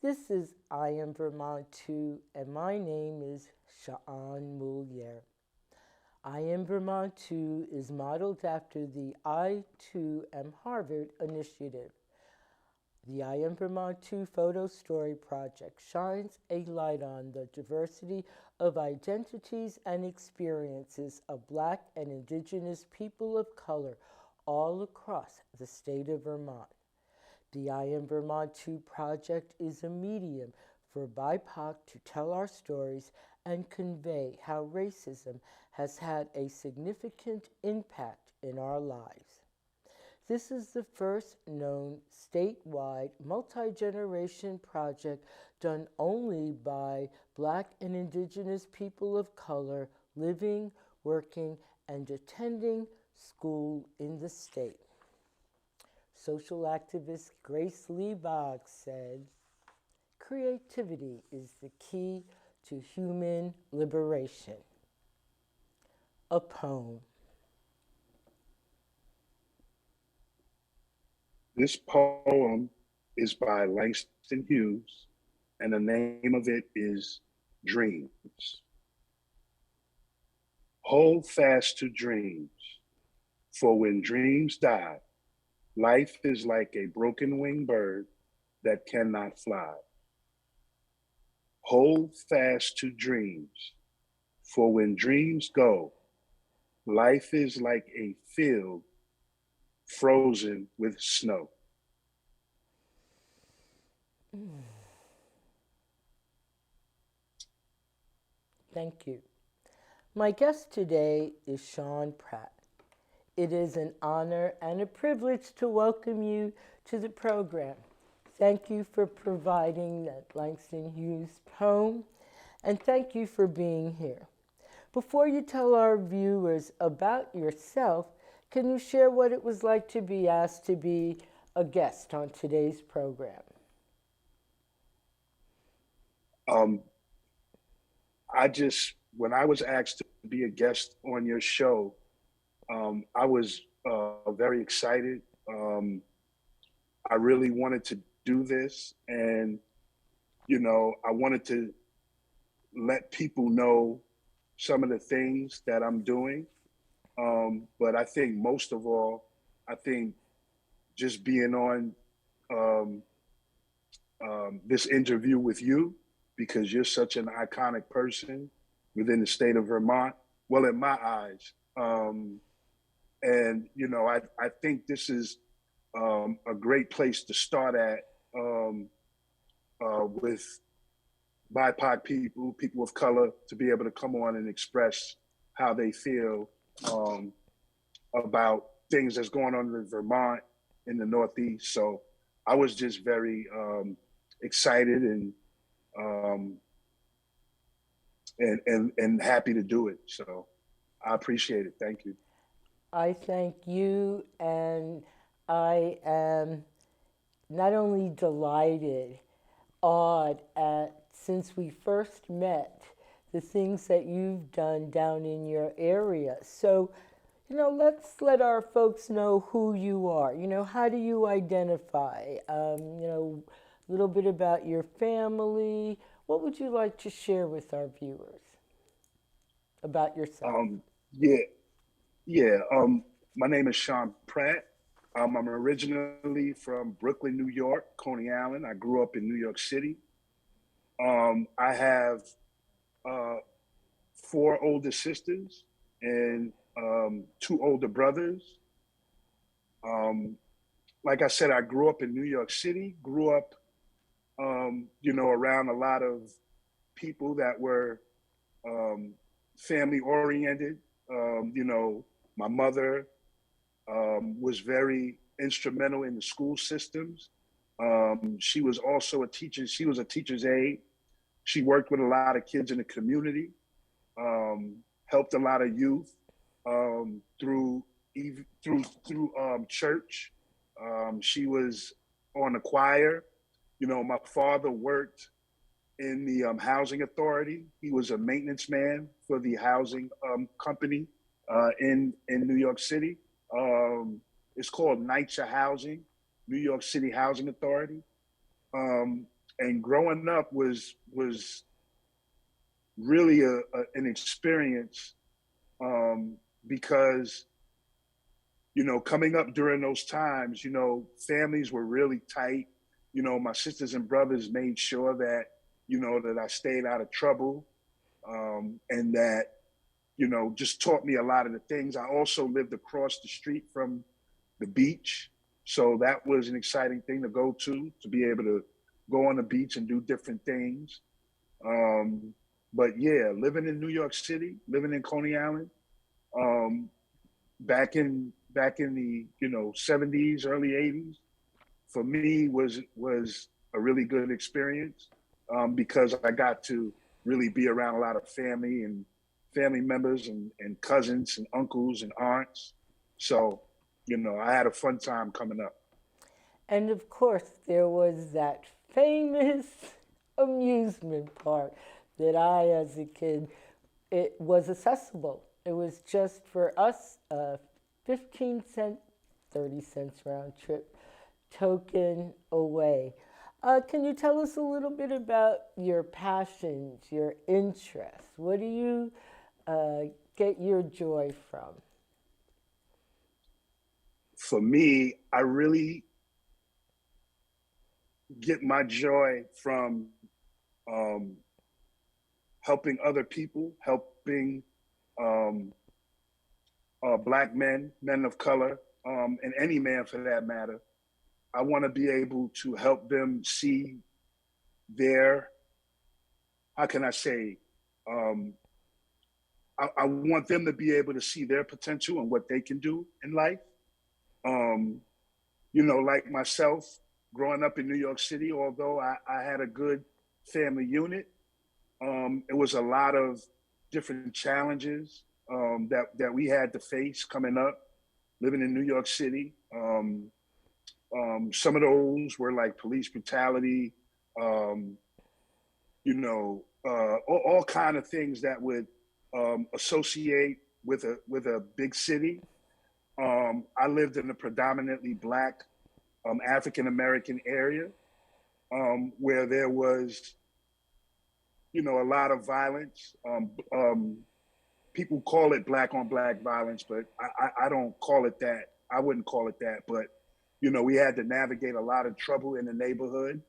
This is I Am Vermont 2, and my name is Shawn. I Am Vermont 2 is modeled after the I Too Am Harvard initiative. The I Am Vermont 2 photo story project shines a light on the diversity of identities and experiences of Black and Indigenous people of color all across the state of Vermont. The I Am Vermont 2 project is a medium for BIPOC to tell our stories and convey how racism has had a significant impact in our lives. This is the first known statewide multi-generation project done only by Black and Indigenous people of color living, working, and attending school in the state. Social activist Grace Lee Boggs said, "Creativity is the key to human liberation." A poem. This poem is by Langston Hughes, and the name of it is Dreams. Hold fast to dreams, for when dreams die, life is like a broken winged bird that cannot fly. Hold fast to dreams, for when dreams go, life is like a field frozen with snow. Thank you. My guest today is Shawn Pratt. It is an honor and a privilege to welcome you to the program. Thank you for providing that Langston Hughes poem, and thank you for being here. Before you tell our viewers about yourself, can you share what it was like to be asked to be a guest on today's program? Um, when I was asked to be a guest on your show, I was very excited. I really wanted to do this, and I wanted to let people know some of the things that I'm doing. But I think most of all, I think just being on um, this interview with you, because you're such an iconic person within the state of Vermont. Well, in my eyes. And, I think this is a great place to start at with BIPOC people, people of color, to be able to come on and express how they feel um, about things that's going on in Vermont, in the Northeast. So I was just very excited um, and happy to do it. So I appreciate it. Thank you. I thank you, and I am not only delighted, awed at, since we first met, the things that you've done down in your area. So, let's let our folks know who you are. How do you identify? A little bit about your family. What would you like to share with our viewers about yourself? Um, yeah, yeah. My name is Shawn Pratt. I'm originally from Brooklyn, New York, Coney Island. I grew up in New York City. I have uh, four older sisters and two older brothers. Um, like I said, I grew up in New York City, grew up, around a lot of people that were um, family oriented. My mother was very instrumental in the school systems. She was also a teacher. She was a teacher's aide. She worked with a lot of kids in the community, helped a lot of youth through church. She was on the choir. My father worked in the housing authority. He was a maintenance man for the housing company in New York City. It's called NYCHA Housing, New York City Housing Authority. Um, and growing up was really an experience, because coming up during those times, families were really tight. My sisters and brothers made sure that that I stayed out of trouble, and that just taught me a lot of the things. I also lived across the street from the beach, so that was an exciting thing to go to be able to go on the beach and do different things. But yeah, living in New York City, living in Coney Island, um, back in the 70s, early 80s, for me was a really good experience, because I got to really be around a lot of family members and cousins and uncles and aunts. So, I had a fun time coming up. And of course, there was that famous amusement park that I, as a kid, it was accessible. It was just for us, 15 cent, 30 cents round trip token away. Can you tell us a little bit about your passions, your interests? What do you get your joy from? For me, I really get my joy from, um, helping other people, helping, um, Black men of color, and any man for that matter. I want to be able to help them see their, how can I say, um, I want them to be able to see their potential and what they can do in life. Um, like myself, growing up in New York City, although I had a good family unit, it was a lot of different challenges, that we had to face coming up, living in New York City. Some of those were like police brutality, um, all kind of things that would, associate with a big city. I lived in a predominantly Black, African American area, where there was, a lot of violence. People call it Black on Black violence, but I don't call it that. I wouldn't call it that. But we had to navigate a lot of trouble in the neighborhood,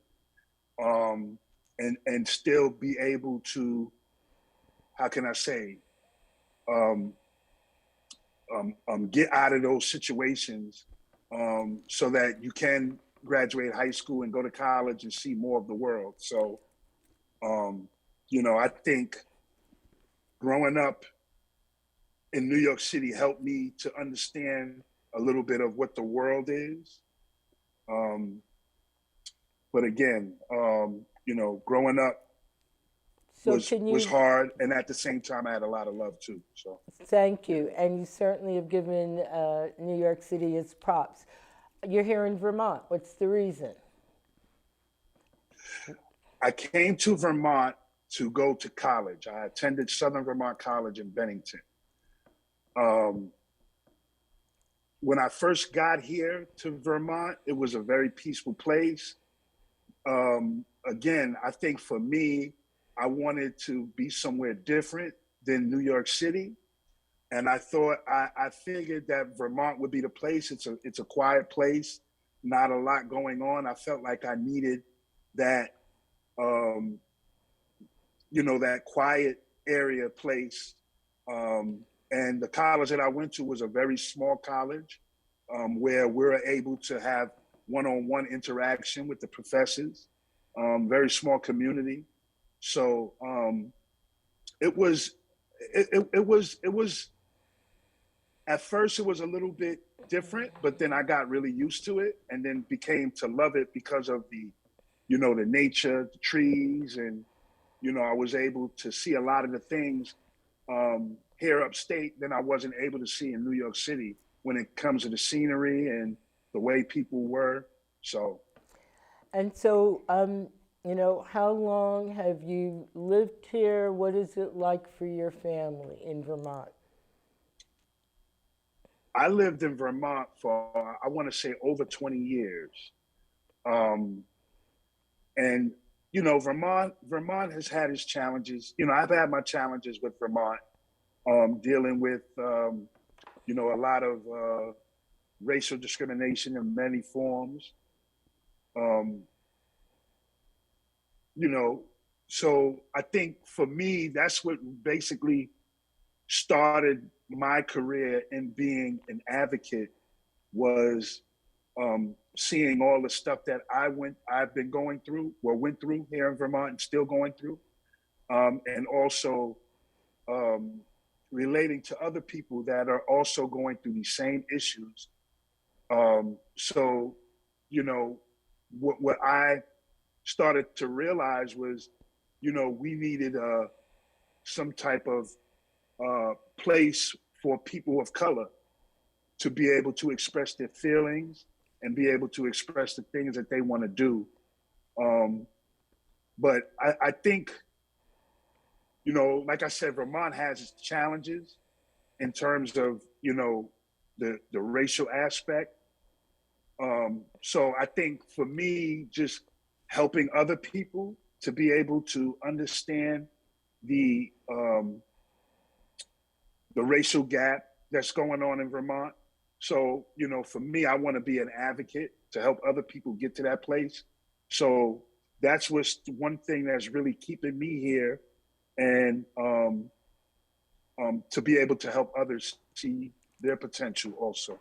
um, and still be able to, how can I say, um, get out of those situations, so that you can graduate high school and go to college and see more of the world. So, um, I think growing up in New York City helped me to understand a little bit of what the world is. Um, but again, growing up So, can was you hard, and at the same time, I had a lot of love too. So, thank yeah. you? And you certainly have given New York City its props. You're here in Vermont. What's the reason? I came to Vermont to go to college. I attended Southern Vermont College in Bennington. Um, when I first got here to Vermont, it was a very peaceful place. Again, I think for me, I wanted to be somewhere different than New York City. And I thought, I figured that Vermont would be the place. It's a quiet place, not a lot going on. I felt like I needed that, um, that quiet area place. And the college that I went to was a very small college, where we're able to have one-on-one interaction with the professors. Very small community. So, it was, it was, at first it was a little bit different, but then I got really used to it and then became to love it because of the nature, the trees, and, I was able to see a lot of the things, here upstate than I wasn't able to see in New York City when it comes to the scenery and the way people were. So, And so, how long have you lived here? What is it like for your family in Vermont? I lived in Vermont for, I want to say, over 20 years. Um, and Vermont has had its challenges. I've had my challenges with Vermont, dealing with, a lot of racial discrimination in many forms. Um, you know, so I think for me, that's what basically started my career in being an advocate was seeing all the stuff that I've been going through, or went through here in Vermont and still going through, and also um, relating to other people that are also going through these same issues. So, you know, what I started to realize was, we needed some type of place for people of color to be able to express their feelings and be able to express the things that they want to do. Um, but I think, like I said, Vermont has its challenges in terms of, the racial aspect. So I think for me, just helping other people to be able to understand the the racial gap that's going on in Vermont. So, for me, I want to be an advocate to help other people get to that place. So that's what's one thing that's really keeping me here, and to be able to help others see their potential also.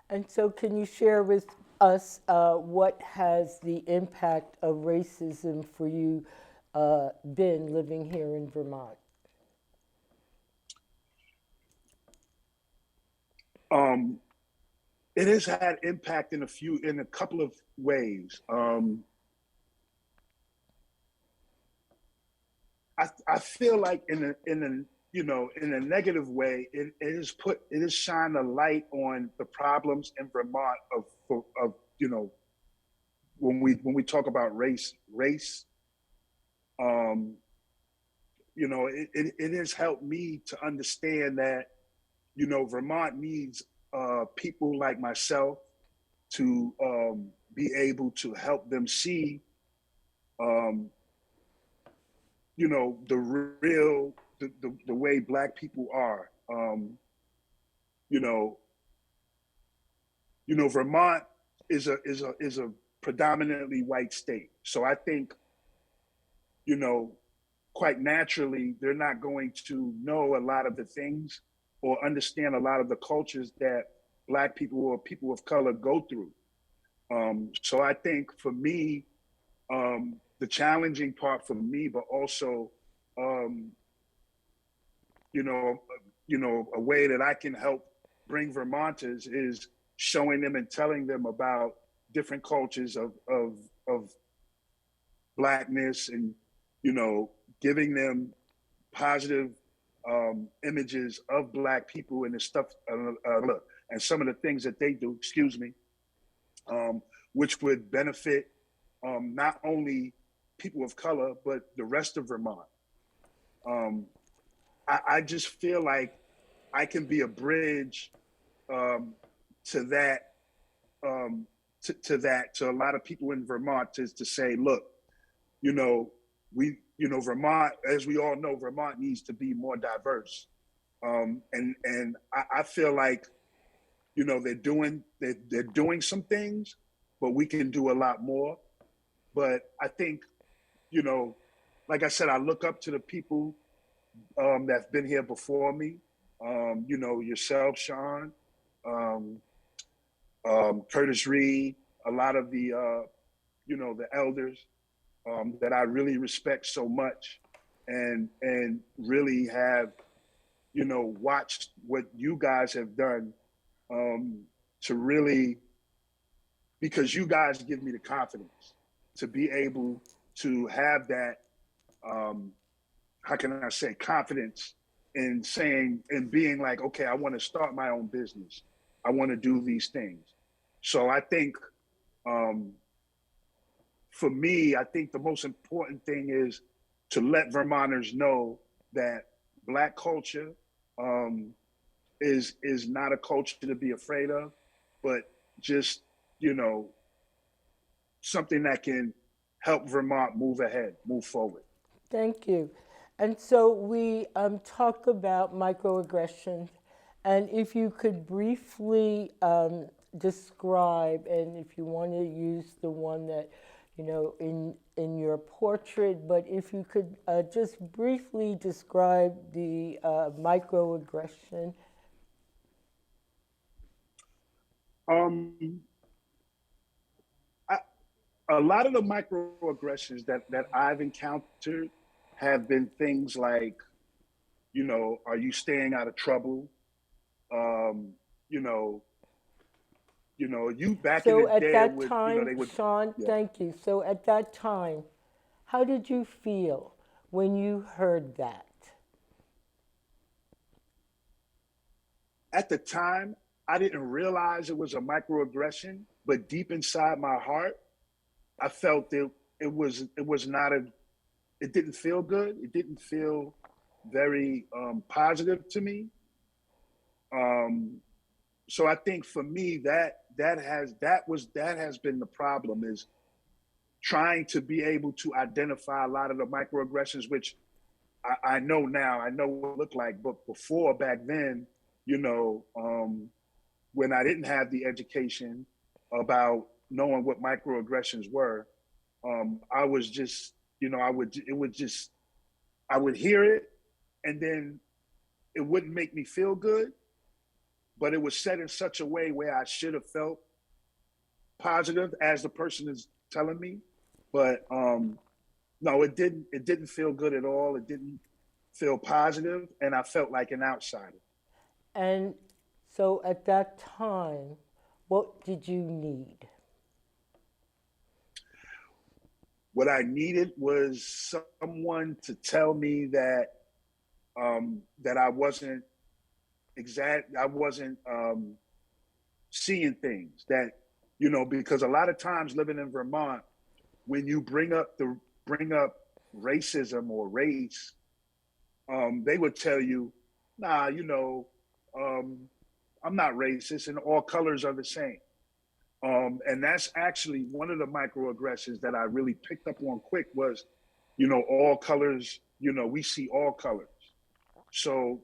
And so, can you share with us what has the impact of racism for you been living here in Vermont? Um, it has had impact in a couple of ways. I feel like in a negative way, it has shined a light on the problems in Vermont of when we talk about race. um it has helped me to understand that Vermont needs people like myself to be able to help them see um the real the way Black people are. You know, Vermont is a predominantly white state, so I think you know quite naturally they're not going to know a lot of the things or understand a lot of the cultures that Black people or people of color go through. So I think for me, the challenging part for me, but also um, you know, a way that I can help bring Vermonters is showing them and telling them about different cultures of Blackness, and giving them positive images of Black people and the stuff, and some of the things that they do. Excuse me, which would benefit not only people of color but the rest of Vermont. Um, I just feel like I can be a bridge um, to that, to a lot of people in Vermont to say, look, you know, Vermont, as we all know, Vermont needs to be more diverse. And I feel like, they're doing some things, but we can do a lot more. But I think, you know, like I said, I look up to the people that's been here before me. Yourself, Shawn, um, Curtis Reed, a lot of the elders that I really respect so much, and really have, watched what you guys have done, to really, because you guys give me the confidence to be able to have that, um, how can I say, confidence in saying and being like, okay, I want to start my own business. I want to do these things. So I think, um, for me, I think the most important thing is to let Vermonters know that Black culture um, is not a culture to be afraid of, but just, you know something that can help Vermont move ahead, move forward. Thank you. And so we talk about microaggressions, and if you could briefly describe, and if you want to use the one that, you know, in your portrait, but if you could just briefly describe the microaggression. Um, I, a lot of the microaggressions that I've encountered have been things like, you know, are you staying out of trouble? Um, you know, you back in the So at day that would, you know, time, they would, Shawn, yeah. thank you. So at that time, how did you feel when you heard that? At the time, I didn't realize it was a microaggression, but deep inside my heart, I felt that it was not a it didn't feel good. It didn't feel very positive to me. Um, so I think for me that has been the problem, is trying to be able to identify a lot of the microaggressions, which I know now, I know what it looked like, but before, back then, you know, when I didn't have the education about knowing what microaggressions were, I was just, you know, I would hear it, and then it wouldn't make me feel good, but it was said in such a way where I should have felt positive as the person is telling me. But no, it didn't feel good at all. It didn't feel positive, and I felt like an outsider. And so at that time, what did you need? What I needed was someone to tell me that I wasn't seeing things that, you know, because a lot of times living in Vermont, when you bring up racism or race, they would tell you, nah, you know, um, I'm not racist, and all colors are the same. And that's actually one of the microaggressions that I really picked up on quick was, you know, all colors, you know, we see all colors. So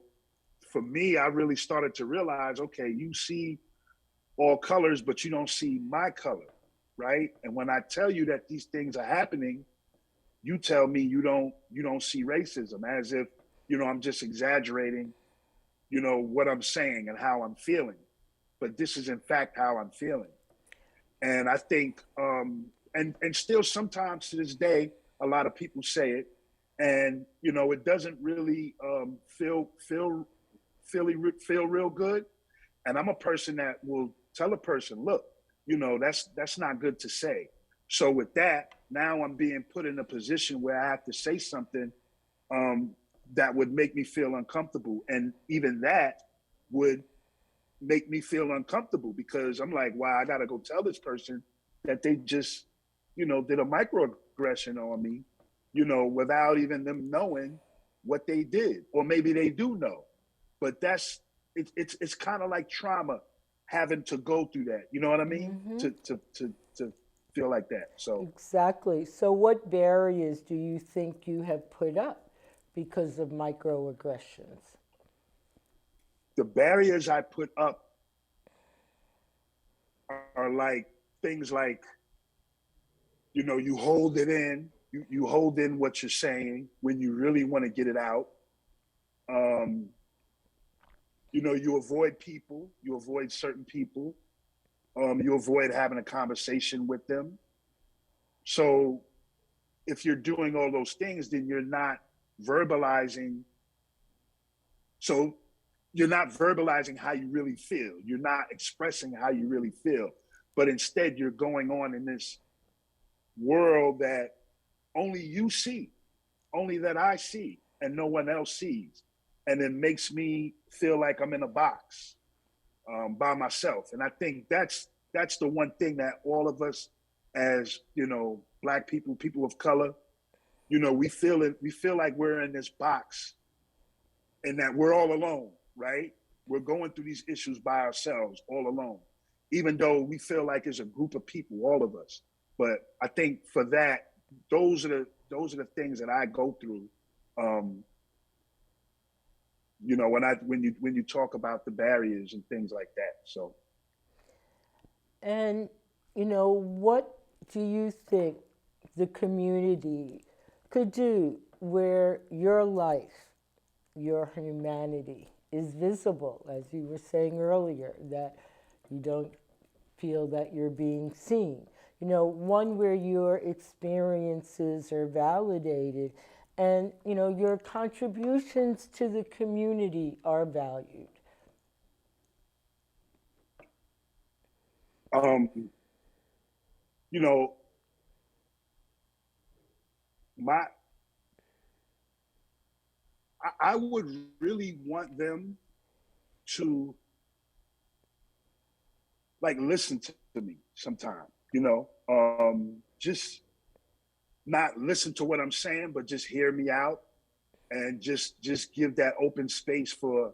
for me, I really started to realize, okay, you see all colors, but you don't see my color, right? And when I tell you that these things are happening, you tell me you don't see racism, as if, you know, I'm just exaggerating, you know, what I'm saying and how I'm feeling. But this is in fact how I'm feeling. And I think, and still sometimes to this day, a lot of people say it, and you know, it doesn't really feel real good. And I'm a person that will tell a person, look, you know, that's not good to say. So with that, now I'm being put in a position where I have to say something um, that would make me feel uncomfortable, and even that would make me feel uncomfortable because I'm like, wow, I gotta go tell this person that they just, you know, did a microaggression on me, you know, without even them knowing what they did, or maybe they do know, but it's kind of like trauma having to go through that. You know what I mean? To feel like that. So Exactly. So what barriers do you think you have put up because of microaggressions? the barriers I put up are like things like, you know, you hold it in, you hold in what you're saying when you really want to get it out. Um, you know, you avoid people, you avoid certain people, you avoid having a conversation with them. So if you're doing all those things, then you're not verbalizing. So you're not verbalizing how you really feel. You're not expressing how you really feel, but instead you're going on in this world that only you see, only that I see, and no one else sees. And it makes me feel like I'm in a box by myself. And I think that's the one thing that all of us, as you know, Black people, people of color, you know, we feel it. We feel like we're in this box, and that we're all alone, right? We're going through these issues by ourselves, all alone, even though we feel like it's a group of people, all of us. But I think for that, those are the things that I go through. Um, when you talk about the barriers and things like that. So And, what do you think the community could do where your life, your humanity is visible, as you were saying earlier, that you don't feel that you're being seen? One where your experiences are validated and, your contributions to the community are valued. um, you know, my I would really want them to like listen to me sometime, just not listen to what I'm saying, but just hear me out and just give that open space for,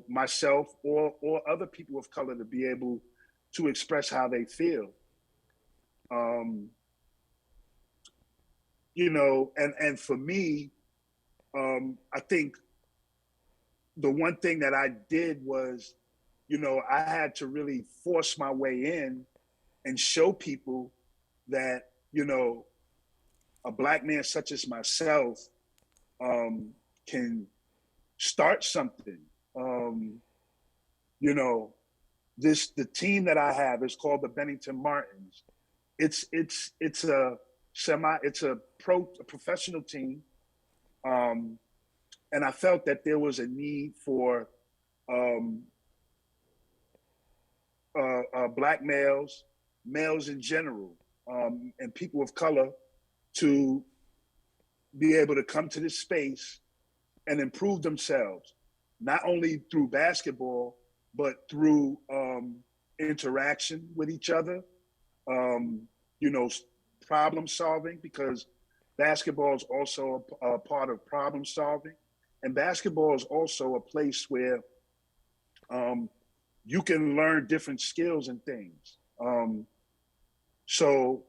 myself or other people of color to be able to express how they feel. Um, and for me, I think the one thing that I did was, I had to really force my way in and show people that, a black man such as myself um, can start something. Um, you know, the team that I have is called the Bennington Martins. It's a professional team, um, and I felt that there was a need for um, black males in general, and people of color to be able to come to this space and improve themselves, not only through basketball, but through interaction with each other, um, you know, problem solving, because basketball is also a part of problem solving. And basketball is also a place where um, you can learn different skills and things. So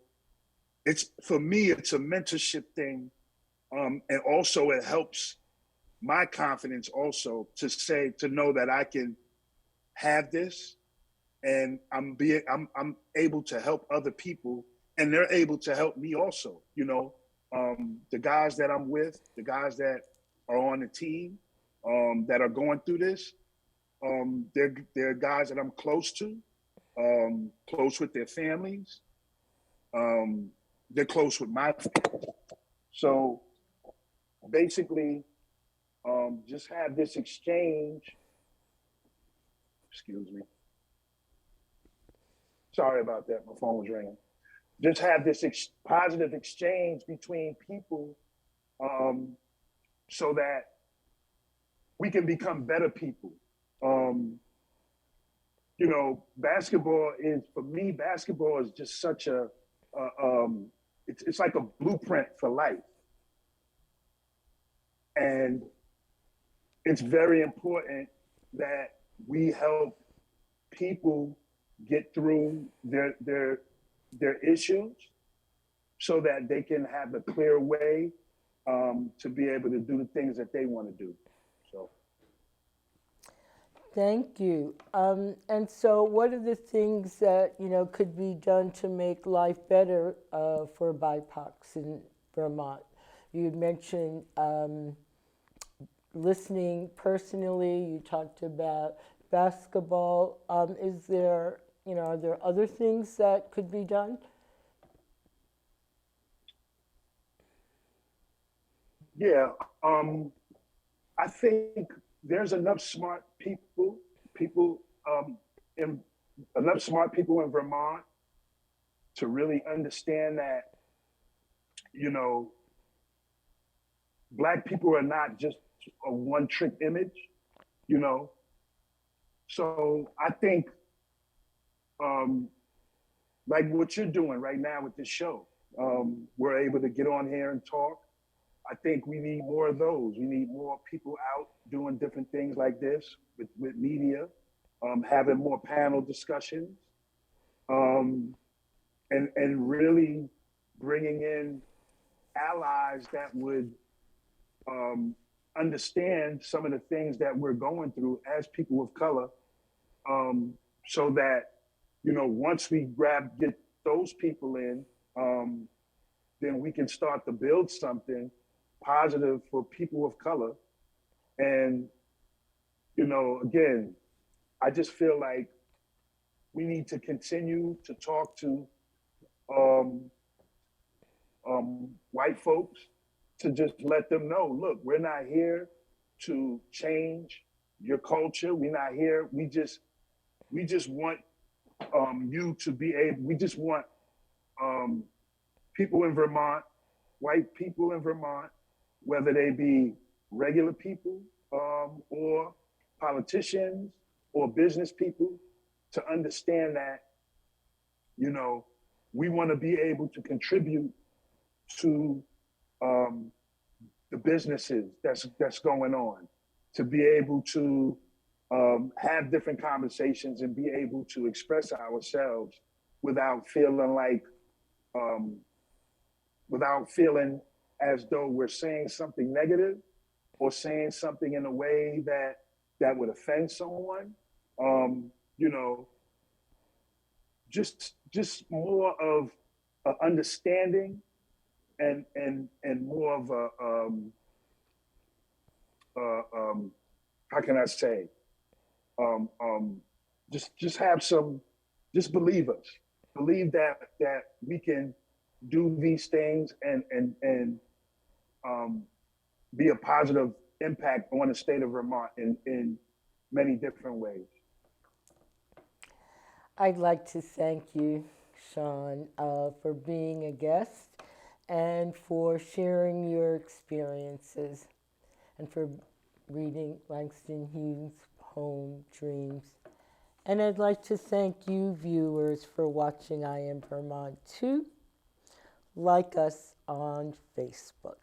it's for me, it's a mentorship thing, and also it helps my confidence also to know that I can have this, and I'm able to help other people, and they're able to help me also. The guys that I'm with, the guys that are on the team, that are going through this, they're guys that I'm close to, close with their families. Um, they're close with my family. So basically, just have this exchange. Excuse me. Sorry about that. My phone was ringing. Just have this positive exchange between people, um, so that we can become better people. Um, basketball is, for me, basketball is just such it's like a blueprint for life. And it's very important that we help people get through their issues so that they can have a clear way, to be able to do the things that they want to do. So, Thank you. And so, what are the things that could be done to make life better for BIPOCs in Vermont? You mentioned listening personally. You talked about basketball. Are there other things that could be done? yeah, I think there's enough smart people in enough smart people in Vermont to really understand that, you know, black people are not just a one trick image, you know. So I think, um, like what you're doing right now with this show, we're able to get on here and talk. I think we need more of those. We need more people out doing different things like this with media, having more panel discussions, um, and really bringing in allies that would understand some of the things that we're going through as people of color, so that, you know, once we get those people in, then we can start to build something positive for people of color. And, you know, again, I just feel like we need to continue to talk to um, white folks, to just let them know, look, we're not here to change your culture. We're not here. We just want you to be able. We just want people in Vermont, white people in Vermont, whether they be regular people, or politicians or business people, to understand that, you know, we want to be able to contribute to the businesses that's going on, to be able to have different conversations and be able to express ourselves without feeling like, without feeling as though we're saying something negative or saying something in a way that would offend someone. You know, just more of a understanding, and more of a how can I say, just have some, just believe us, believe that we can do these things and be a positive impact on the state of Vermont in many different ways. I'd like to thank you, Shawn, for being a guest and for sharing your experiences and for reading Langston Hughes' poem, Dreams. And I'd like to thank you, viewers, for watching I Am Vermont 2. Like us on Facebook.